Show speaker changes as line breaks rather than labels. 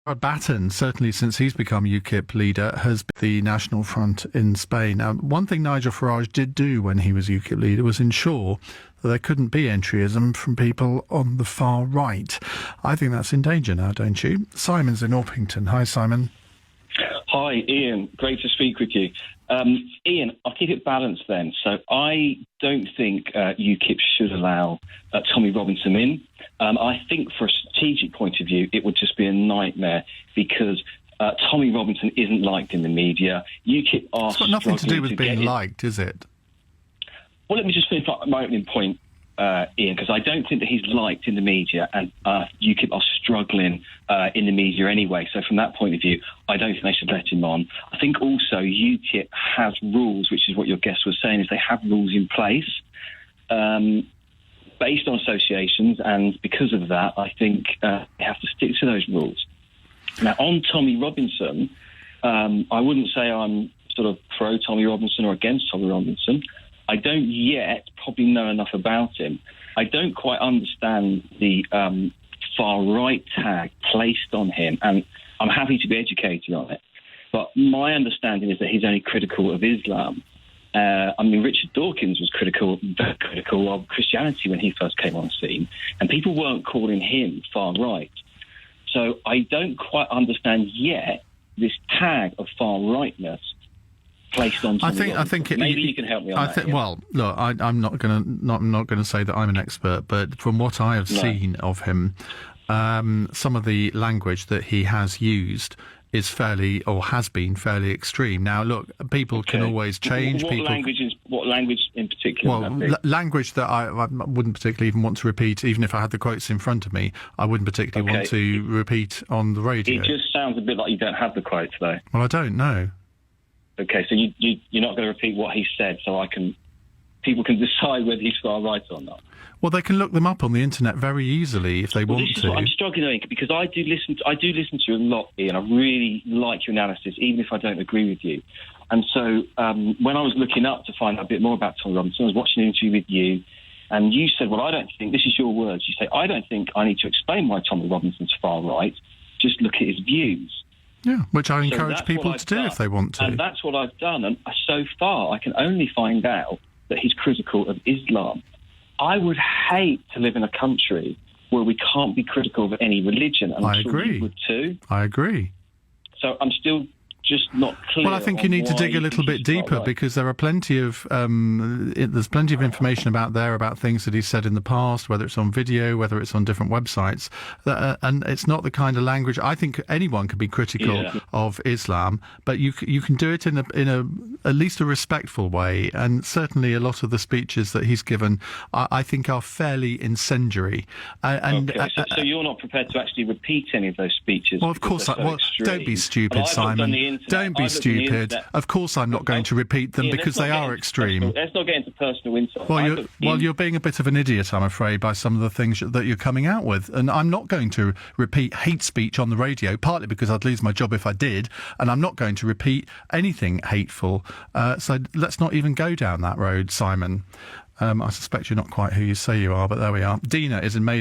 Batten, certainly since he's become UKIP leader, has been the National Front in Spain. Now, one thing Nigel Farage did do when he was UKIP leader was ensure that there couldn't be entryism from people on the far right. I think that's in danger now, don't you? Simon's in Orpington. Hi, Simon.
Hi, Ian. Great to speak with you. Ian, I'll keep it balanced then. So I don't think UKIP should allow Tommy Robinson in. I think for a strategic point of view, it would just be a nightmare because Tommy Robinson isn't liked in the media. UKIP are
It's got nothing to do with being liked, is it?
Well, let me just finish my opening point, Ian, because I don't think that he's liked in the media, and UKIP are struggling in the media anyway. So from that point of view, I don't think they should let him on. I think also UKIP has rules, which is what your guest was saying, is they have rules in place based on associations, and because of that, I think they have to stick to those rules. Now, on Tommy Robinson, I wouldn't say I'm sort of pro Tommy Robinson or against Tommy Robinson. I don't yet probably know enough about him. I don't quite understand the far-right tag placed on him, and I'm happy to be educated on it. But my understanding is that he's only critical of Islam. Richard Dawkins was very critical of Christianity when he first came on the scene, and people weren't calling him far-right. So I don't quite understand yet this tag of far-rightness placed on.
I think
maybe you can help me on that.
Well, look, I'm not going to say that I'm an expert, but from what I have seen of him, some of the language that he has used is has been fairly extreme. Now, look, people can always change.
What language in particular?
Well, language that I wouldn't particularly even want to repeat, even if I had the quotes in front of me. I wouldn't particularly want to repeat on the radio.
It just sounds a bit like you don't have the quotes, though.
Well, I don't know.
Okay, so you're not going to repeat what he said, so people can decide whether he's far right or not.
Well, they can look them up on the internet very easily if they want to.
This is what I'm struggling with, because I do listen to you a lot, Ian. I really like your analysis, even if I don't agree with you. And so when I was looking up to find out a bit more about Tommy Robinson, I was watching an interview with you, and you said, well, I don't think, this is your words, you say, I don't think I need to explain why Tommy Robinson's far right, just look at his views.
Yeah, which I encourage people to do if they want to.
And that's what I've done. And so far, I can only find out that he's critical of Islam. I would hate to live in a country where we can't be critical of any religion. And I'm sure you would too.
I agree.
So I'm still just not clear.
Well, I think you need to dig a little bit deeper, because there are plenty of there's plenty of information about things that he's said in the past, whether it's on video, whether it's on different websites, and it's not the kind of language. I think anyone can be critical of Islam, but you can do it in a at least a respectful way. And certainly a lot of the speeches that he's given, I think, are fairly incendiary.
So you're not prepared to actually repeat any of those speeches?
Well, of course. Don't be stupid, Simon. Don't be stupid. Of course I'm not going to repeat them, because they are extreme.
Let's not get into personal insults.
Well, you're being a bit of an idiot, I'm afraid, by some of the things that you're coming out with. And I'm not going to repeat hate speech on the radio, partly because I'd lose my job if I did, and I'm not going to repeat anything hateful. So let's not even go down that road, Simon. I suspect you're not quite who you say you are, but there we are. Dina is in Maiden.